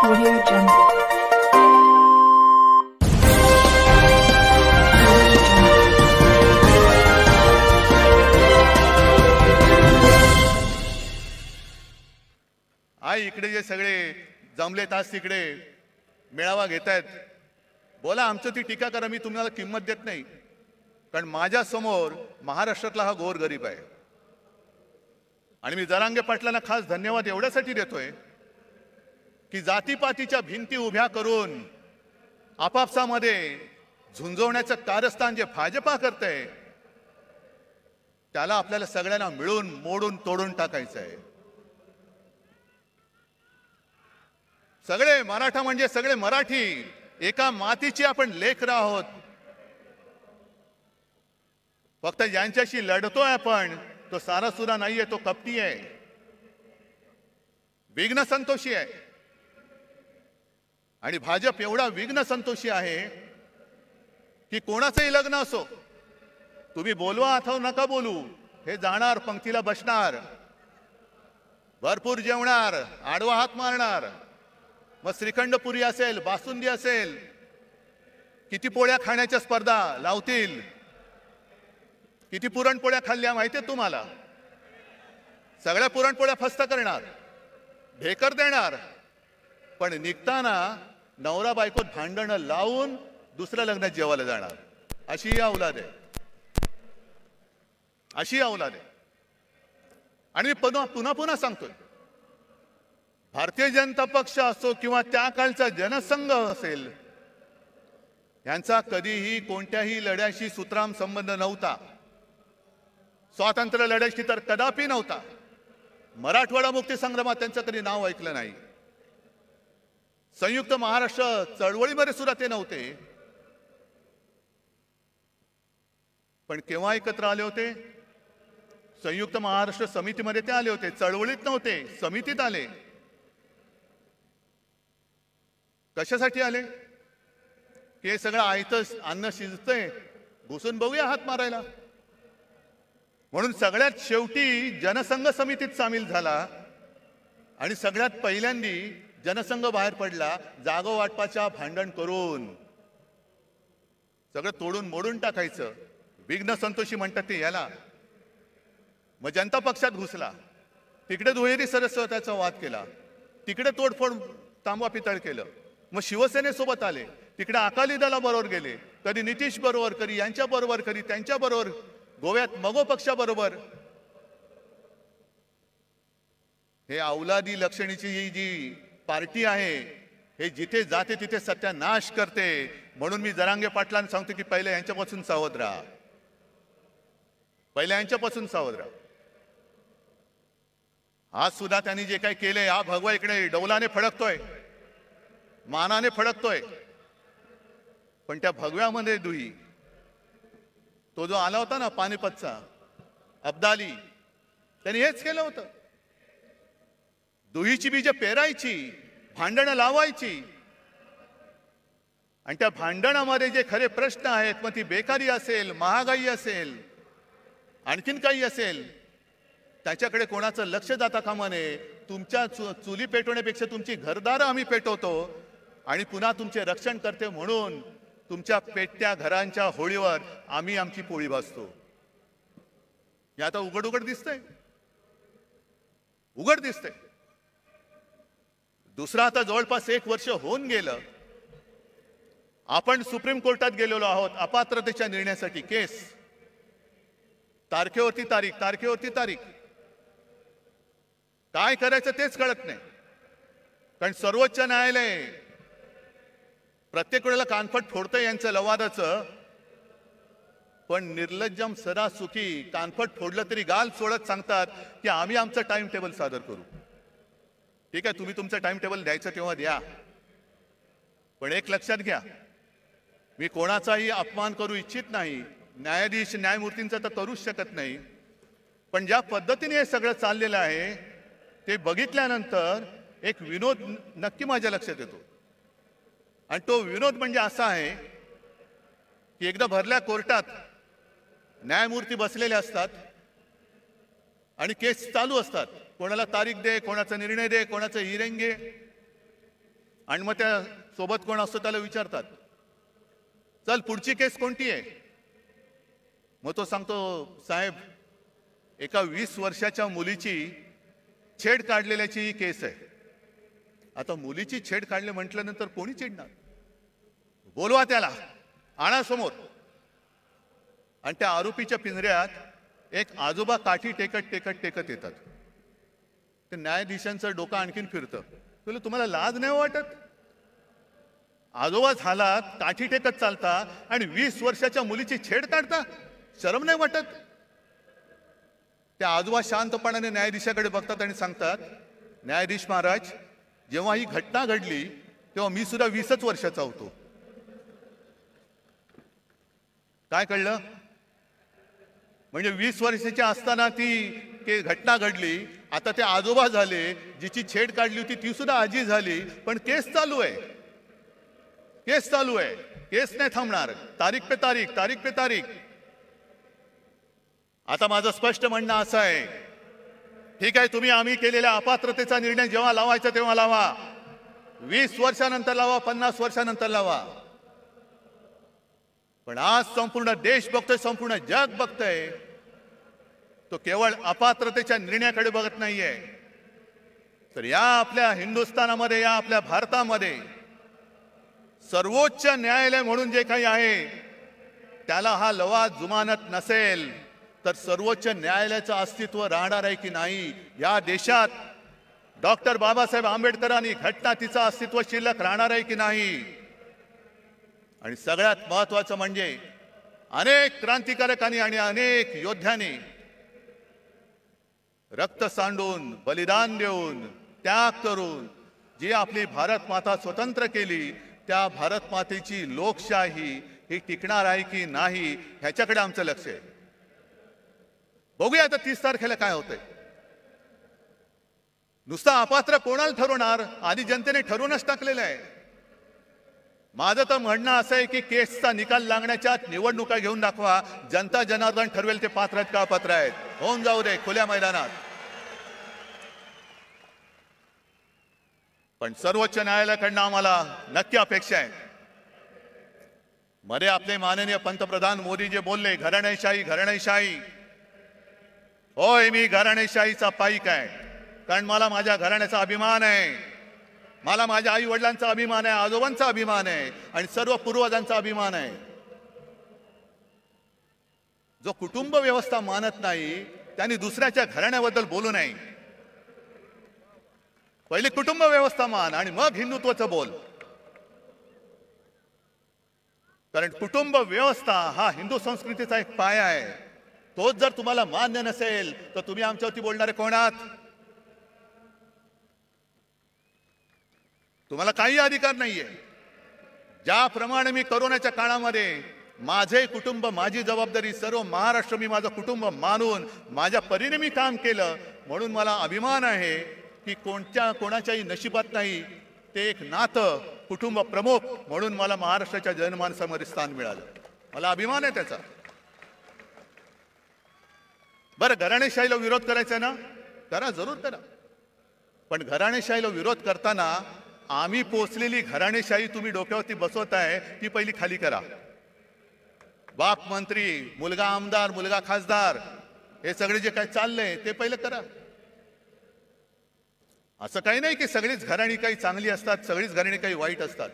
Audio Jungle. आई इकडे जे सगळे जमलेत आज तिकडे मेळावा घेत आहेत, बोला आमचं ती टीका करा, मी तुम्हाला किंमत देत नाही. कारण माझ्या समोर महाराष्ट्रातला हा गोरगरीब आहे आणि मी जरांगे पाटलांना खास धन्यवाद एवढ्यासाठी देतोय की जातीपातीच्या भिंती उभ्या करून आपापसामध्ये झुंजवण्याचं कारस्थान जे भाजपा करते त्याला आपल्याला सगळ्यांना मिळून मोडून तोडून टाकायचं आहे. सगळे मराठा म्हणजे सगळे मराठी, एका मातीची आपण लेकरं आहोत. फक्त ज्यांच्याशी लढतोय आपण तो सारासुरा नाहीये, तो कपटी आहे, विघ्न संतोषी आहे. आणि भाजप एवढा विघ्न संतोषी आहे की कोणाचंही लग्न असो, तुम्ही बोलवा अथवा नका बोलू, हे जाणार, पंक्तीला बसणार, भरपूर जेवणार, आडवा हात मारणार. मग श्रीखंडपुरी असेल, बासुंदी असेल, किती पोळ्या खाण्याच्या स्पर्धा लावतील. किती पुरणपोळ्या खाल्ल्या माहितीये तुम्हाला? सगळ्या पुरणपोळ्या फस्त करणार, ढेकर देणार, पण निघताना नवरा बायकोत भांडणं लावून दुसऱ्या लग्नात जेवायला जाणार. अशी औलाद आहे, अशी औलाद आहे. आणि मी पुन्हा पुन्हा सांगतोय, भारतीय जनता पक्ष असो किंवा त्या काळचा जनसंघ असेल, यांचा कधीही कोणत्याही लढ्याशी सुतराम संबंध नव्हता. स्वातंत्र्य लढ्याशी तर कदापि नव्हता. मराठवाडा मुक्ती संग्रामात त्यांचं कधी नाव ऐकलं नाही. संयुक्त महाराष्ट्र चळवळीमध्ये सुद्धा ते नव्हते. पण केव्हा एकत्र आले होते? संयुक्त महाराष्ट्र समितीमध्ये ते आले होते. चळवळीत नव्हते, समितीत आले. कशासाठी आले? की हे सगळं आयतं अन्न शिजतंय, घुसून बघूया हात मारायला. म्हणून सगळ्यात शेवटी जनसंघ समितीत सामील झाला आणि सगळ्यात पहिल्यांदी जनसंघ बाहेर पडला, जागो वाटपाच्या भांडण करून सगळं तोडून मोडून टाकायचं. विघ्न संतोषी म्हणतात ते याला. मग जनता पक्षात घुसला, तिकडे दुहेरी सदस्यत्वाचा वाद केला, तिकडे तोडफोड तांबा पितळ केलं. मग शिवसेनेसोबत आले, तिकडे अकाली दलाबरोबर गेले, कधी नितीश बरोबर, कधी यांच्या बरोबर, कधी त्यांच्या बरोबर, गोव्यात मगो पक्षाबरोबर. हे औलादी लक्षणीची ही जी पार्टी आहे, हे जिथे जाते तिथे सत्यानाश करते. म्हणून मी जरांगे पाटलांना सांगतो की पहिले यांच्यापासून सावध राहा, पहिले यांच्यापासून सावध राहा. आज सुद्धा त्यांनी जे काही केले, हा भगवा इकडे डौलाने फडकतोय, मानाने फडकतोय, पण त्या भगव्यामध्ये दुही, तो जो आला होता ना पानिपतचा अब्दाली, त्यांनी हेच केलं होतं. दुहीची बीज पेरायची, भांडणं लावायची, आणि त्या भांडणामध्ये जे खरे प्रश्न आहेत, मग ती बेकारी असेल, महागाई असेल, आणखीन काही असेल, त्याच्याकडे कोणाचं लक्ष जाता कामा नये. तुमच्या चुली पेटवण्यापेक्षा तुमची घरदारं आम्ही पेटवतो आणि पुन्हा तुमचे रक्षण करते म्हणून तुमच्या पेटत्या घरांच्या होळीवर आम्ही आमची पोळी भाजतो. हे आता उघड उघड दिसतंय, उघड दिसतंय. दुसरा आता जवळपास 1 वर्ष होऊन गेलं, आपण सुप्रीम कोर्टात गेलेलो आहोत अपात्रतेच्या निर्णयासाठी. केस तारखेवरती तारीख, तारखेवरती तारीख. काय करायचं तेच कळत नाही. कारण सर्वोच्च न्यायालय प्रत्येक वेळेला कानफट फोडतंय यांचं लवादाचं, पण निर्लज्जम सरासुखी कानफट फोडलं तरी गाल सोडत सांगतात की आम्ही आमचं टाइम टेबल सादर करू. ठीक आहे, तुम्ही तुमचं टाइम टेबल द्यायचं तेव्हा द्या, पण एक लक्षात घ्या, मी कोणाचाही अपमान करू इच्छित नाही, न्यायाधीश न्यायमूर्तींचा तर करूच शकत नाही. पण ज्या पद्धतीने हे सगळं चाललेलं आहे ते बघितल्यानंतर एक विनोद नक्की माझ्या लक्षात येतो. आणि तो विनोद म्हणजे असा आहे की एकदा भरल्या कोर्टात न्यायमूर्ती बसलेले असतात आणि केस चालू असतात. कोणाला तारीख दे, कोणाचा निर्णय दे, कोणाचं हिअरिंग घे. आणि मग त्या सोबत कोण असतो त्याला विचारतात, चल पुढची केस कोणती आहे? मग तो सांगतो, साहेब एका 20 वर्षाच्या मुलीची छेड काढलेल्याची ही केस आहे. आता मुलीची छेड काढले म्हटल्यानंतर कोणी चिडणार? बोलवा त्याला, आणा समोर. आणि त्या आरोपीच्या पिंजऱ्यात एक आजोबा काठी टेकत टेकत टेकत येतात. ते न्यायाधीशांचं डोकं आणखीन फिरतं. तुम्हाला लाज नाही वाटत? आजोबा झाला, काठी टेकत चालता आणि 20 वर्षाच्या मुलीची छेड काढता, शरम नाही वाटत? त्या आजोबा शांतपणाने न्यायाधीशाकडे बघतात आणि सांगतात, न्यायाधीश महाराज, जेव्हा ही घटना घडली तेव्हा मी सुद्धा 20च वर्षाचा होतो. काय कळलं? म्हणजे 20 वर्षाच्या असताना ती घटना घडली. आता ते आजोबा झाले, जिची छेड काढली होती ती सुद्धा आजी झाली, पण केस चालू आहे. केस चालू आहे. केस नाही थांबणार. तारीख पे तारीख, तारीख पे तारीख. आता माझं स्पष्ट म्हणणं असं आहे, ठीक आहे, तुम्ही आम्ही केलेल्या अपात्रतेचा निर्णय जेव्हा लावायचा तेव्हा लावा. 20 वर्षानंतर लावा, 50 वर्षानंतर लावा. पण आज संपूर्ण देश बघतोय, संपूर्ण जग बघतंय, तो केवळ अपात्रतेच्या निर्णयाकडे बघत नाहीये, तर या आपल्या हिंदुस्थानामध्ये, या आपल्या भारतामध्ये सर्वोच्च न्यायालय म्हणून जे काही आहे त्याला हा लवाद जुमानत नसेल तर सर्वोच्च न्यायालयाचं अस्तित्व राहणार आहे की नाही? या देशात डॉक्टर बाबासाहेब आंबेडकरांनी घटना तिचं अस्तित्व शिल्लक राहणार आहे की नाही? आणि सगळ्यात महत्वाचं म्हणजे अनेक क्रांतिकारकांनी आणि अनेक योद्ध्यांनी रक्त सांडून, बलिदान देऊन, त्याग करून जी आपली भारत माता स्वतंत्र केली, त्या भारत मातेची लोकशाही ही टिकणार आहे की नाही ह्याच्याकडे आमचं लक्ष आहे. बघूया आता 30 तारखेला काय होतंय. नुसता अपात्र कोणाला ठरवणार? आधी जनतेने ठरवूनच टाकलेलं आहे. माझं तर म्हणणं असं आहे की केसचा निकाल लागण्याच्या निवडणुका घेऊन दाखवा. जनता जनार्दन ठरवेल ते पात्र आहेत का अपात्र आहेत. होऊन जाऊ दे खुल्या मैदानात. पण सर्वोच्च न्यायालयाकडनं आम्हाला नक्की अपेक्षा आहे. मध्ये आपले माननीय पंतप्रधान मोदी जे बोलले, घराणेशाही घराणेशाही, होय मी घराणेशाहीचा पाईक आहे. कारण मला माझ्या घराण्याचा अभिमान आहे. मला माझ्या आई वडिलांचा अभिमान आहे, आजोबांचा अभिमान आहे आणि सर्व पूर्वजांचा अभिमान आहे. जो कुटुंब व्यवस्था मानत नाही त्यांनी दुसऱ्याच्या घराण्याबद्दल बोलू नये. पहिले कुटुंब व्यवस्था मान आणि मग हिंदुत्वाचं बोल. कारण कुटुंब व्यवस्था हा हिंदू संस्कृतीचा एक पाया आहे. तोच जर तुम्हाला मान्य नसेल तर तुम्ही आमच्यावरती बोलणारे कोण आहात? तुम्हाला काही अधिकार नाहीये. ज्याप्रमाणे मी कोरोनाच्या काळामध्ये माझे कुटुंब, माझी जबाबदारी, सर्व महाराष्ट्र मी माझं कुटुंब मानून माझ्या परीने मी काम केलं, म्हणून मला अभिमान आहे की कोणाच्याही नशिबात नाही ते एक नातं कुटुंब प्रमुख म्हणून मला महाराष्ट्राच्या जनमानसामध्ये स्थान मिळालं. मला अभिमान आहे त्याचा. बरं, घराणेशाहीला विरोध करायचा ना, करा, जरूर करा. पण घराणेशाहीला विरोध करताना आम्ही पोचलेली घराणेशाही तुम्ही डोक्यावरती बसवताय ती पहिली खाली करा. बाप मंत्री, मुलगा आमदार, मुलगा खासदार, हे सगळे जे काही चाललंय ते पहिलं करा. असं काही नाही की सगळीच घराणी काही चांगली असतात, सगळीच घराणी काही वाईट असतात.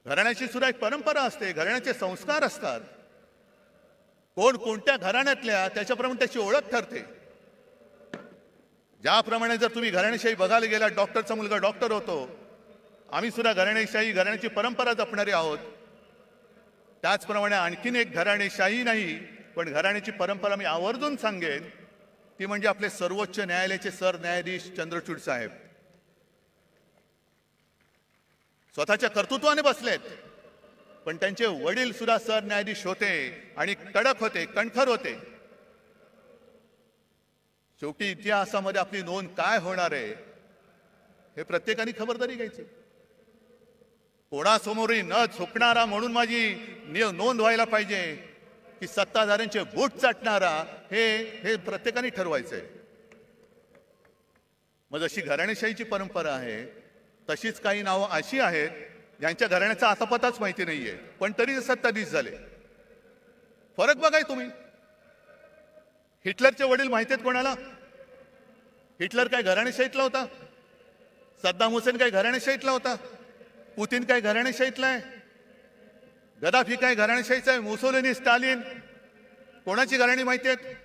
घराण्याची सुद्धा एक परंपरा असते, घराण्याचे संस्कार असतात. कोण कोणत्या घराण्यातल्या त्याच्याप्रमाणे त्याची ओळख ठरते. ज्याप्रमाणे जर तुम्ही घराणेशाही बघायला गेला, डॉक्टरचा मुलगा डॉक्टर होतो, आम्ही सुद्धा घराणेशाही, घराण्याची परंपरा जपणारे आहोत. त्याचप्रमाणे आणखीन एक घराणेशाही नाही पण घराण्याची परंपरा मी आवर्जून सांगेन, ती म्हणजे आपले सर्वोच्च न्यायालयाचे सरन्यायाधीश चंद्रचूड साहेब. स्वतःच्या कर्तृत्वाने बसलेत, पण त्यांचे वडील सुद्धा सरन्यायाधीश होते आणि कडक होते, कणखर होते. शेवटी इतिहासामध्ये आपली नोंद काय होणार आहे हे प्रत्येकाने खबरदारी घ्यायची. कोणासमोरही न झुकणारा म्हणून माझी नोंद व्हायला पाहिजे की सत्ताधाऱ्यांचे बूट चाटणारा, हे प्रत्येकाने ठरवायचंय. मग जशी घराणेशाहीची परंपरा आहे तशीच काही नावं अशी आहेत ज्यांच्या घराण्याचा आता पताच माहिती नाहीये, पण तरी सत्ताधीश झाले. फरक बघाय तुम्ही. हिटलरचे वडील माहिती आहेत कोणाला? हिटलर काय घराणेशाहीतला होता? सद्दाम हुसेन काय घराणेशाहीतला होता? पुतीन काय घराणेशाहीतला आहे? गदाफी काय घराणेशाहीचा आहे? मुसोलिनी, स्टालिन कोणाची घराणी माहिती आहेत?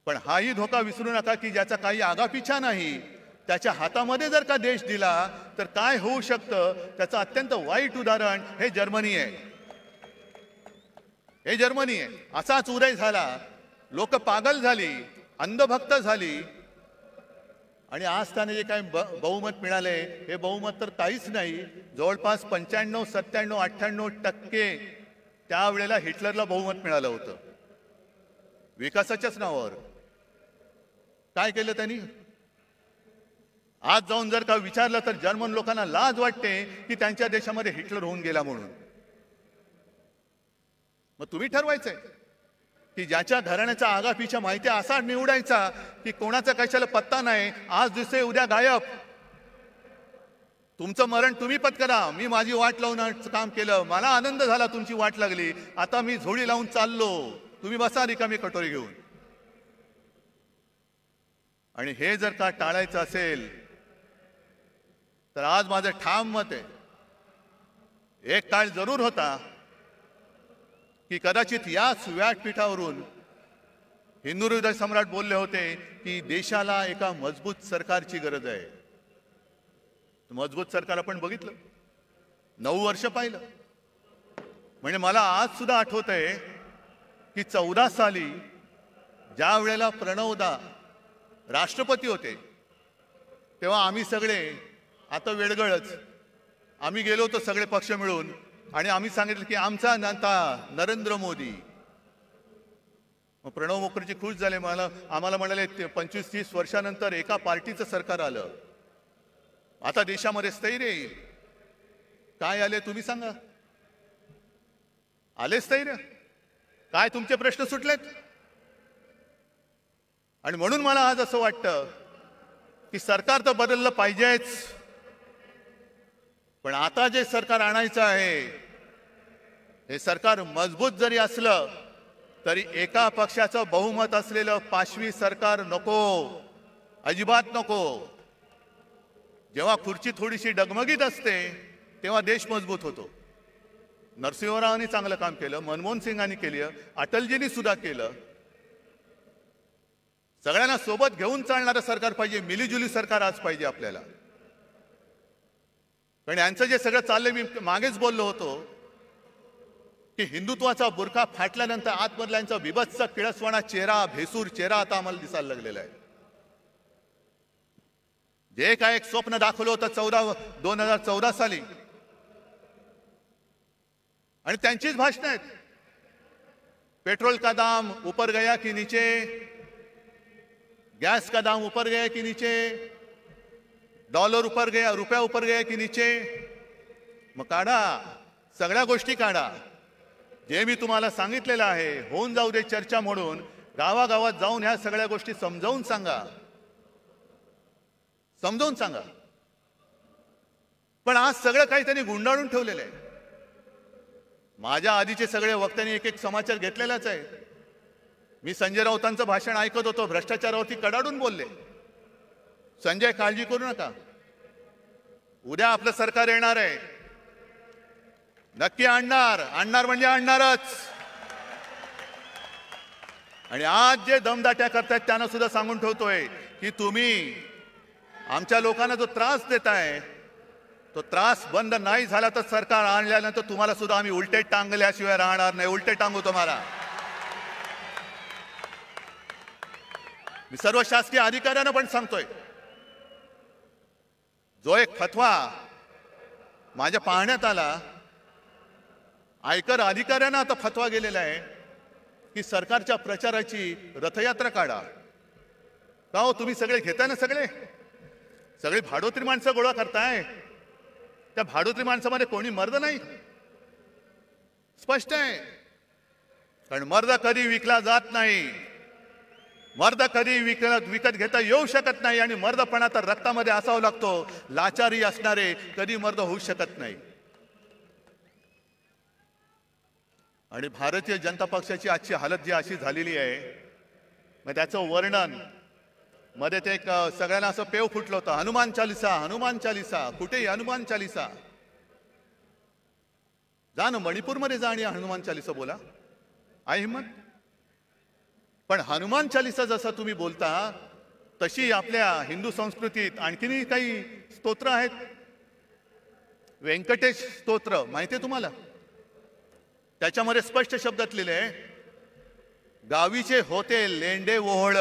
पण हाही धोका विसरू नका की ज्याचा काही आगापिछा नाही, त्याच्या हातामध्ये जर का देश दिला तर काय होऊ शकतं त्याचं अत्यंत वाईट उदाहरण हे जर्मनी आहे. हे जर्मनी आहे. असाच उदय झाला, लोक पागल झाली, अंधभक्त झाली आणि आज त्याने जे काय बहुमत मिळाले हे बहुमत तर काहीच नाही. जवळपास 95, 97, 98% त्यावेळेला हिटलरला बहुमत मिळालं होतं विकासाच्याच नावावर. काय केलं त्यांनी? आज जाऊन जर का विचारलं तर जर्मन लोकांना लाज वाटते की त्यांच्या देशामध्ये हिटलर होऊन गेला म्हणून. मग तुम्ही ठरवायचंय की ज्याच्या घराण्याचा आगापिछा माहिती असा निवडायचा की कोणाचा कशाला पत्ता नाही, आज दिसे उद्या गायब. तुमचं मरण तुम्ही पत्करा. मी माझी वाट लावून काम केलं, मला आनंद झाला तुमची वाट लागली, आता मी झोळी लावून चाललो, तुम्ही बसा रिकामी कटोरी घेऊन. आणि हे जर का टाळायचं असेल तर आज माझं ठाम मत आहे, एक काळ जरूर होता की कदाचित याच व्यासपीठावरून हिंदू हृदय सम्राट बोलले होते की देशाला एका मजबूत सरकारची गरज आहे. मजबूत सरकार आपण बघितलं, 9 वर्ष पाहिलं. म्हणजे मला आज सुद्धा आठवत आहे की 14 साली ज्या वेळेला प्रणवदा राष्ट्रपती होते तेव्हा आम्ही सगळे, आता वेळगळच, आम्ही गेलो होतो सगळे पक्ष मिळून आणि आम्ही सांगितलं की आमचा नेता नरेंद्र मोदी. मग प्रणव मुखर्जी खुश झाले, आम्हाला म्हणाले 25-30 वर्षानंतर एका पार्टीचं सरकार आलं, आता देशामध्ये स्थैर्य येईल. काय आले तुम्ही सांगा? आले स्थैर्य? काय तुमचे प्रश्न सुटलेत? आणि म्हणून मला आज असं वाटतं की सरकार तर बदललं पाहिजेच, पण आता जे सरकार आणायचं आहे हे सरकार मजबूत जरी असलं तरी एका पक्षाचं बहुमत असलेलं पाशवी सरकार नको, अजिबात नको. जेव्हा खुर्ची थोडीशी डगमगीत असते तेव्हा देश मजबूत होतो. नरसिंहरावांनी चांगलं काम केलं, मनमोहन सिंगांनी केलं, अटलजींनी सुद्धा केलं. सगळ्यांना सोबत घेऊन चालणारं सरकार पाहिजे, मिलीजुली सरकार आज पाहिजे आपल्याला. पण यांचं जे सगळं चाललंय, मी मागेच बोललो होतो की हिंदुत्वाचा बुरखा फाटल्यानंतर आतमधला यांचा बिभत्स किळसवाणा चेहरा, भेसूर चेहरा आता आम्हाला दिसायला लागलेला आहे. जे काय एक स्वप्न दाखवलं होतं 2014 साली, आणि त्यांचीच भाषणं आहेत. पेट्रोल का दाम ऊपर गया की नीचे, गैस का दाम ऊपर गया कि नीचे, डॉलर ऊपर गया, रुपया ऊपर गया कि नीचे. मग काढा, सगळ्या गोष्टी काढा. जे मी तुम्हाला सांगितलेलं आहे होऊन जाऊ दे चर्चा म्हणून, गावागावात जाऊन ह्या सगळ्या गोष्टी समजावून सांगा, समजावून सांगा. पण आज सगळं काही त्यांनी गुंडाळून ठेवलेलं आहे. माझ्या आधीचे सगळे वक्त्यांनी एक एक समाचार घेतलेलाच आहे. मी संजय राऊतांचं भाषण ऐकत होतो, भ्रष्टाचारावरती कडाडून बोलले. संजय काळजी करू नका, उद्या आपलं सरकार येणार आहे, नक्की आणणार म्हणजे आणणारच. आणि आज जे दमदाट्या करतायत त्यांना सुद्धा सांगून ठेवतोय की तुम्ही आमच्या लोकांना जो त्रास देताय तो त्रास बंद नाही झाला तर सरकार आणल्यानंतर तुम्हाला सुद्धा आम्ही उलटे टांगल्याशिवाय राहणार नाही. उलटे टांगू तुम्हाला. मी सर्व शासकीय अधिकाऱ्यांना पण सांगतोय, जो एक फतवा माझ्या पाहण्यात आला, आयकर अधिकाऱ्यांना आता फतवा गेलेला आहे की सरकारच्या प्रचाराची रथयात्रा काढा. का हो, तुम्ही सगळे घेताय ना, सगळे भाडोत्री माणसं गोळा करताय. त्या भाडोत्री माणसामध्ये कोणी मर्द नाही, स्पष्ट आहे. कारण मर्द कधी विकला जात नाही. मर्द कधी विकत घेता येऊ शकत नाही आणि मर्दपणा तर रक्तामध्ये असावा लागतो. लाचारी असणारे कधी मर्द होऊ शकत नाही. आणि भारतीय जनता पक्षाची आजची हालत जी अशी झालेली आहे, मग त्याचं वर्णन मध्ये ते एक सगळ्यांना असं पेव फुटलं होतं, हनुमान चालिसा, हनुमान चालिसा, कुठेही हनुमान चालिसा. जा ना मणिपूरमध्ये जा आणि हनुमान चालिसा बोला, आहे हिम्मत. पण हनुमान चालिसा जसा तुम्ही बोलता तशी आपल्या हिंदू संस्कृतीत आणखीनही काही स्तोत्र आहेत. व्यंकटेश स्तोत्र माहिती आहे तुम्हाला? त्याच्यामध्ये स्पष्ट शब्दात लिहिले, गावीचे होते लेंडे ओहळ.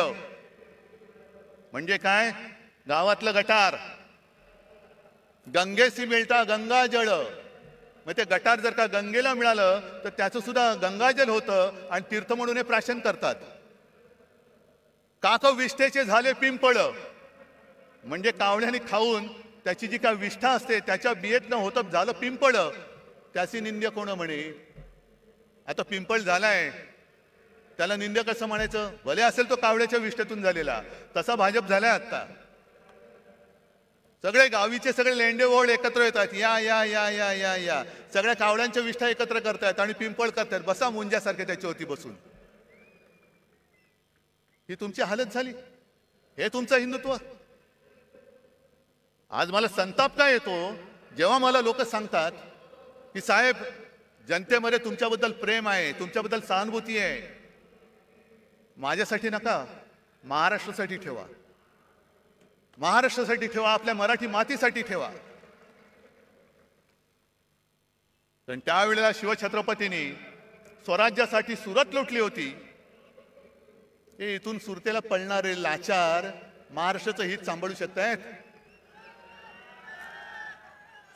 म्हणजे काय? गावातलं गटार. गंगेसी मिळता गंगाजळ. मग ते गटार जर का गंगेला मिळालं तर त्याचं सुद्धा गंगाजल होतं आणि तीर्थ म्हणून हे प्राशन करतात. काक विष्ठेचे झाले पिंपळ. म्हणजे कावळ्याने खाऊन त्याची जी काय विष्ठा असते त्याच्या बियेतनं होतं झालं पिंपळ. त्याची निंद्य कोण म्हणे? आता पिंपळ झालाय त्याला निंद्य कसं म्हणायचं? भले असेल तो कावळ्याच्या विष्ठेतून झालेला. तसा भाजप झालाय आता. सगळे गावीचे सगळे लेंडे ओळ एकत्र येतात, या या या या या या सगळ्या कावळ्यांच्या विष्ठा एकत्र करतायत आणि पिंपळ करतायत. बसा मुंजासारखे त्याच्यावरती बसून. ही तुमची हालत झाली. हे तुमचं हिंदुत्व. आज मला संताप काय येतो जेव्हा मला लोक सांगतात की साहेब जनतेमध्ये तुमच्याबद्दल प्रेम आहे, तुमच्याबद्दल सहानुभूती आहे. माझ्यासाठी नका, महाराष्ट्रासाठी ठेवा. महाराष्ट्रासाठी ठेवा, आपल्या मराठी मातीसाठी ठेवा. पण त्यावेळेला शिवछत्रपतींनी स्वराज्यासाठी सुरत लुटली होती. हे इथून सुरतेला पळणारे लाचार महाराष्ट्राचं हित सांभाळू शकतायत?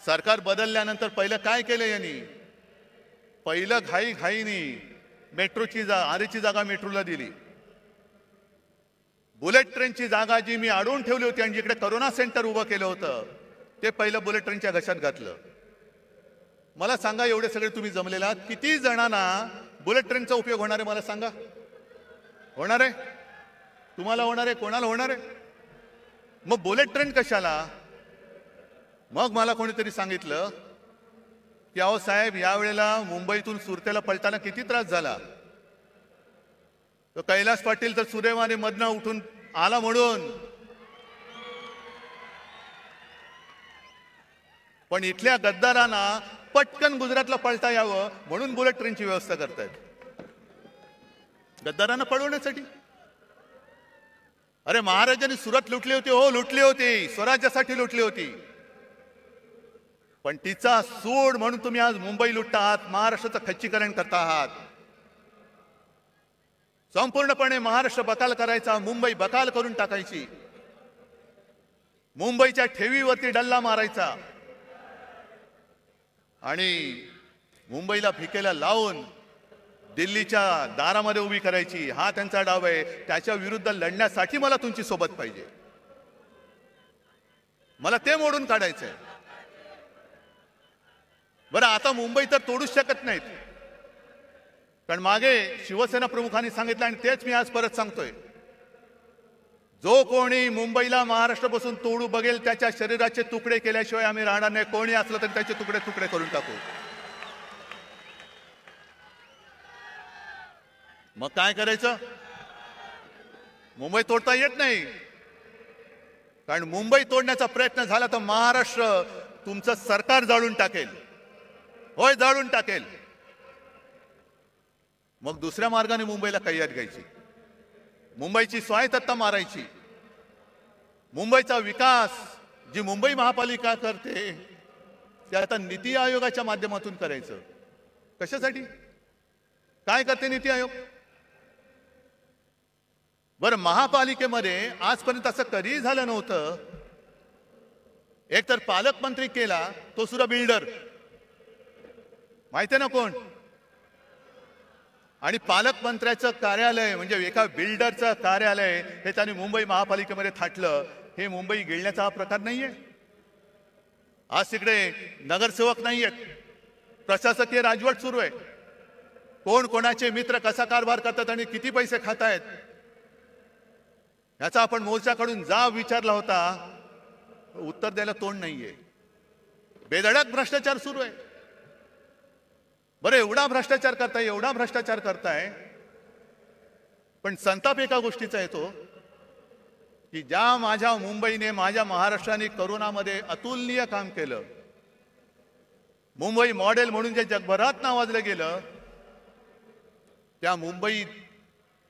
सरकार बदलल्यानंतर पहिलं काय केलं यांनी? पहिलं घाईनी मेट्रोची आरेची जागा मेट्रोला दिली. बुलेट ट्रेनची जागा जी मी अडवून ठेवली होती आणि जिकडे करोना सेंटर उभं केलं होतं ते पहिलं बुलेट ट्रेनच्या घशात घातलं. मला सांगा, एवढे सगळे तुम्ही जमलेला आहात, किती जणांना बुलेट ट्रेनचा उपयोग होणार आहे? मला सांगा. होणार आहे? तुम्हाला होणार आहे? कोणाला होणार आहे? मग बुलेट ट्रेन कशाला? मग मला कोणीतरी सांगितलं की अहो साहेब, यावेळेला मुंबईतून सुरतेला पळताना किती त्रास झाला. तो कैलास पाटील तर सुदैवाने मधनं उठून आला म्हणून. पण इथल्या गद्दारांना पटकन गुजरातला पळता यावं म्हणून बुलेट ट्रेनची व्यवस्था करतायत. गद्दारांना पळवण्यासाठी. अरे महाराजांनी सुरत लुटली होती, हो लुटली होती, स्वराज्यासाठी लुटली होती. पण तिचा सूड म्हणून तुम्ही आज मुंबई लुटता आहात, महाराष्ट्राचं खच्चीकरण करता आहात. संपूर्णपणे महाराष्ट्र बकाल करायचा, मुंबई बकाल करून टाकायची. मुंबईच्या ठेवीवरती डल्ला मारायचा आणि मुंबईला भिकेला लावून दिल्लीच्या दारामध्ये उभी करायची. हा त्यांचा डाव आहे. त्याच्या विरुद्ध लढण्यासाठी मला तुमची सोबत पाहिजे. मला ते मोडून काढायचंय. बरं, आता मुंबई तर तोडूच शकत नाहीत, कारण मागे शिवसेना प्रमुखांनी सांगितलं आणि तेच मी आज परत सांगतोय, जो कोणी मुंबईला महाराष्ट्रापासून तोडू बघेल त्याच्या शरीराचे तुकडे केल्याशिवाय आम्ही राहणार नाही. कोणी असलं तरी त्याचे तुकडे तुकडे करून टाकू. मग काय करायचं? मुंबई तोडता येत नाही, कारण मुंबई तोडण्याचा प्रयत्न झाला तर महाराष्ट्र तुमचं सरकार जाळून टाकेल. होय, जाळून टाकेल. मग दुसऱ्या मार्गाने मुंबईला कैयात घ्यायची, मुंबईची स्वायत्तता मारायची. मुंबईचा विकास जी मुंबई महापालिका करते ते आता नीती आयोगाच्या माध्यमातून करायचं. कशासाठी? काय करते नीती आयोग? बरं, महापालिकेमध्ये आजपर्यंत असं कधीही झालं नव्हतं. एक तर पालकमंत्री केला, तो सुद्धा बिल्डर. माहिती आहे ना कोण? आणि पालकमंत्र्याचं कार्यालय म्हणजे एका बिल्डरचं कार्यालय हे त्यांनी मुंबई महापालिकेमध्ये थाटलं. हे मुंबई गिळण्याचा हा प्रकार नाहीये. आज तिकडे नगरसेवक नाहीयेत, प्रशासकीय राजवट सुरू आहे. कोण कोणाचे मित्र कसा कारभार करतात आणि किती पैसे खातायत याचा आपण मोर्चाकडून जाब विचारला होता, उत्तर द्यायला तोंड नाहीये. बेधडक भ्रष्टाचार सुरू आहे. बरं, एवढा भ्रष्टाचार करताय, एवढा भ्रष्टाचार करताय, पण संताप एका गोष्टीचा येतो की ज्या माझ्या मुंबईने, माझ्या महाराष्ट्राने करोनामध्ये अतुलनीय काम केलं, मुंबई मॉडेल म्हणून जे जगभरात नावाजलं गेलं, त्या मुंबईत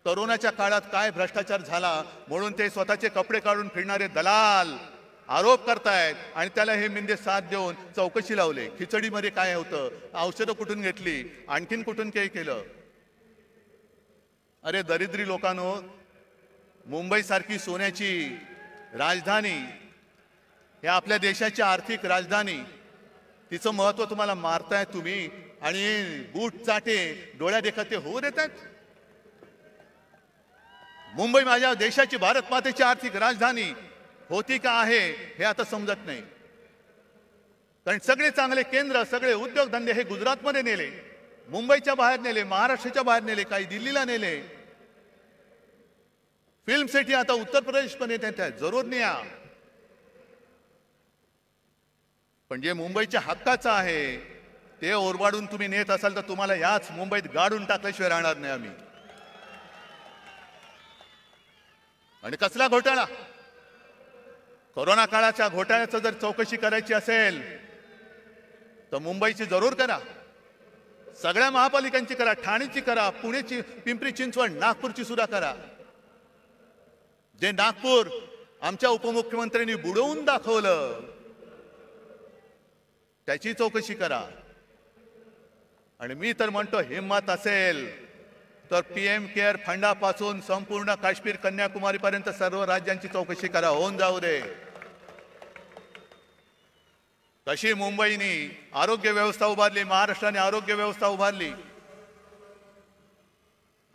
करोनाच्या काळात काय भ्रष्टाचार झाला म्हणून ते स्वतःचे कपडे काढून फिरणारे दलाल आरोप करतायत आणि त्याला हे मिंदे साथ देऊन चौकशी लावले. खिचडीमध्ये काय होतं, औषधं कुठून घेतली, आणखीन कुठून काही केलं. अरे दरिद्री लोकांनो, मुंबईसारखी सोन्याची राजधानी, हे आपल्या देशाची आर्थिक राजधानी, तिचं महत्व तुम्हाला मारताय तुम्ही आणि बूट चाटे डोळ्या देखत ते होऊ देतात. मुंबई माझ्या देशाची, भारत मातेची आर्थिक राजधानी होती का आहे हे आता समजत नाही. कारण सगळे चांगले केंद्र, सगळे उद्योगधंदे हे गुजरातमध्ये नेले, मुंबईच्या बाहेर नेले, महाराष्ट्राच्या बाहेर नेले, काही दिल्लीला नेले. फिल्म सिटी आता उत्तर प्रदेशमध्ये येत आहे, जरूर न्या. पण जे मुंबईच्या हक्काचं आहे ते ओरबाडून तुम्ही नेत असाल तर तुम्हाला याच मुंबईत गाडून टाकल्याशिवाय राहणार नाही आम्ही. आणि कसला घोटाळा, कोरोना काळाच्या घोटाळ्याचं जर चौकशी करायची असेल तर मुंबईची जरूर करा, सगळ्या महापालिकांची करा, ठाणेची करा, पुणेची, पिंपरी चिंचवड, नागपूरची सुद्धा करा. जे नागपूर आमच्या उपमुख्यमंत्र्यांनी बुडवून दाखवलं त्याची चौकशी करा. आणि मी तर म्हणतो, हिम्मत असेल तर पीएम केअर फंडापासून संपूर्ण काश्मीर, कन्याकुमारी पर्यंत सर्व राज्यांची चौकशी करा, होऊन जाऊ दे. कशी मुंबईने आरोग्य व्यवस्था उभारली, महाराष्ट्राने आरोग्य व्यवस्था उभारली,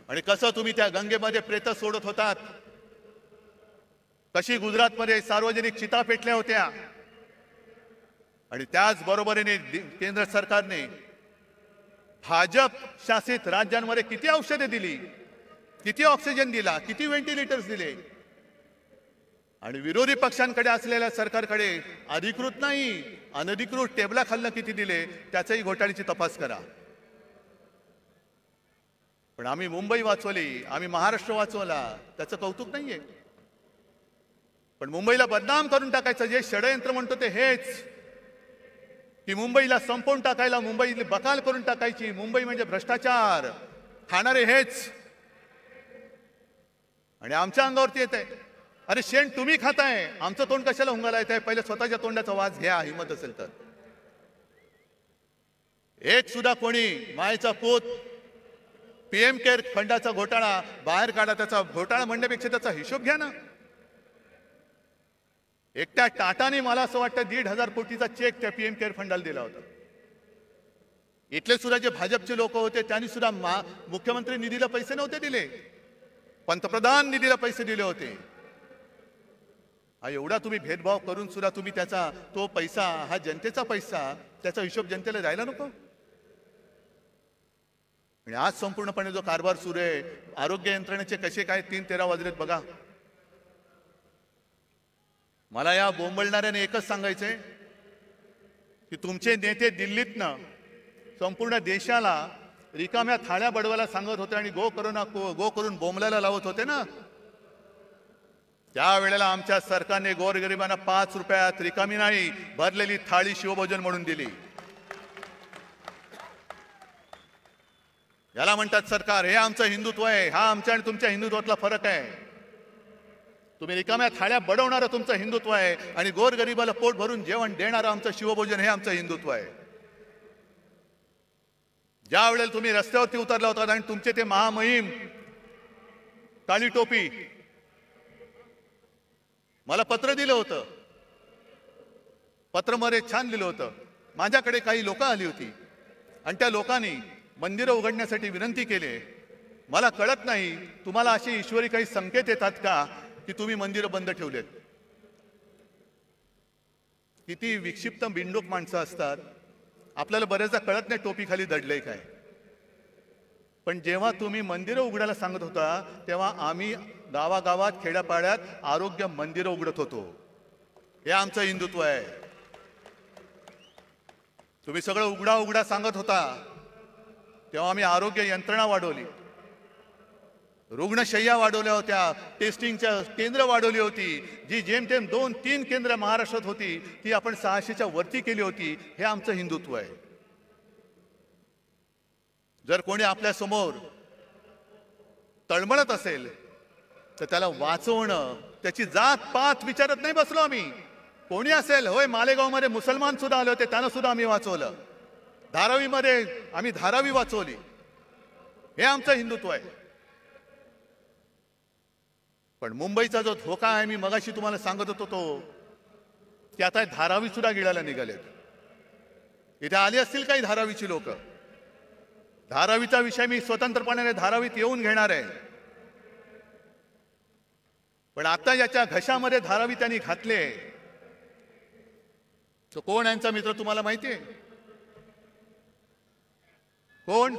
आणि कसं तुम्ही त्या गंगेमध्ये प्रेत सोडत होतात, कशी गुजरातमध्ये सार्वजनिक चिता पेटल्या होत्या. आणि त्याच बरोबरीने केंद्र सरकारने भाजप शासित राज्यांमध्ये किती औषधे दिली, किती ऑक्सिजन दिला, किती व्हेंटिलेटर्स दिले. आणि विरोधी पक्षांकडे असलेल्या सरकारकडे अधिकृत नाही, अनधिकृत टेबलाखालनं किती दिले त्याचाही घोटाळ्याची तपास करा. पण आम्ही मुंबई वाचवली, आम्ही महाराष्ट्र वाचवला, त्याचं कौतुक नाहीये. पण मुंबईला बदनाम करून टाकायचं जे षडयंत्र म्हणतो ते हेच की मुंबईला संपवून टाकायला, मुंबईला बकाल करून टाकायची, मुंबई म्हणजे भ्रष्टाचार खाणारे हेच. आणि आमच्या अंगावरती येत आहे. अरे शेण तुम्ही खाताय, आमचं तोंड कशाला हुंगाला येत आहे? पहिले स्वतःच्या तोंडाचा वास घ्या, हिंमत असेल तर. एक सुद्धा कोणी मायचा पोत पीएम केअर फंडाचा घोटाळा बाहेर काढा. त्याचा घोटाळा म्हणण्यापेक्षा त्याचा हिशोब घ्या ना. एकट्या टाटाने मला असं वाटतं 1,500 कोटीचा चेक त्या पीएम केअर फंडाला दिला होता. इथले सुद्धा जे भाजपचे लोक होते त्यांनी सुद्धा मुख्यमंत्री निधीला पैसे नव्हते दिले, पंतप्रधान निधीला पैसे दिले होते. हा एवढा तुम्ही भेदभाव करून सुद्धा तुम्ही त्याचा तो पैसा, हा जनतेचा पैसा, त्याचा हिशोब जनतेला द्यायला नको. आणि आज संपूर्णपणे जो कारभार सुरू आहे, आरोग्य यंत्रणेचे कसे काय 3-13 वाजलेत बघा. मला या बोंबलणाऱ्याने एकच सांगायचंय की तुमचे नेते दिल्लीतनं संपूर्ण देशाला रिकाम्या थाळ्या बडवायला सांगत होते आणि गो करून बोंबलायला लावत होते ना. त्यावेळेला आमच्या सरकारने गोरगरिबांना 5 रुपयात रिकामी नाही भरलेली थाळी शिवभोजन म्हणून दिली. याला म्हणतात सरकार. हे आमचं हिंदुत्व आहे. हा आमच्या आणि तुमच्या हिंदुत्वातला फरक आहे. तुम्ही रिकाम्या थाळ्या बडवणारं तुमचं हिंदुत्व आहे आणि गोरगरिबाला पोट भरून जेवण देणारं आमचं शिवभोजन हे आमचं हिंदुत्व आहे. ज्या वेळेला तुम्ही रस्त्यावरती उतरला होता आणि तुमचे ते महामहिम काळी टोपी मला पत्र दिलं होतं, पत्रमध्ये छान लिहिलं होतं. माझ्याकडे काही लोक आली होती आणि त्या लोकांनी मंदिरं उघडण्यासाठी विनंती केली. मला कळत नाही तुम्हाला असे ईश्वरी काही संकेत येतात का की तुम्ही मंदिरं बंद ठेवलेत. किती विक्षिप्त बिंडोक माणसं असतात. आपल्याला बऱ्याचदा कळत नाही टोपी खाली दडलंय काय. पण जेव्हा तुम्ही मंदिरं उघडायला सांगत होता तेव्हा आम्ही गावागावात खेड्यापाड्यात आरोग्य मंदिरं उघडत होतो. हे आमचं हिंदुत्व आहे. तुम्ही सगळं उघडा उघडा सांगत होता तेव्हा आम्ही आरोग्य यंत्रणा वाढवली, रुग्णशय्या वाढवल्या होत्या, टेस्टिंगच्या केंद्र वाढवली होती. जी जेमतेम 2-3 केंद्र महाराष्ट्रात होती ती आपण 600च्या वरती केली होती. हे आमचं हिंदुत्व आहे. जर कोणी आपल्या समोर तळमळत असेल तर त्याला वाचवणं, त्याची जात पात विचारत नाही बसलो आम्ही. कोणी असेल, होय मालेगावमध्ये मुसलमान सुद्धा आले होते, त्यांना सुद्धा आम्ही वाचवलं. धारावीमध्ये आम्ही धारावी वाचवली. हे आमचं हिंदुत्व आहे. पण मुंबईचा जो धोका आहे, मी मगाशी तुम्हाला सांगत होतो तो, की आता धारावी सुद्धा गिळायला निघालेत. इथे आली असतील काही धारावीची लोक. धारावीचा विषय मी स्वतंत्रपणे धारावीत येऊन घेणार आहे. पण आता याच्या घशामध्ये धारावी त्यांनी घातले. तो कोण यांचा मित्र तुम्हाला माहिती आहे? कोण?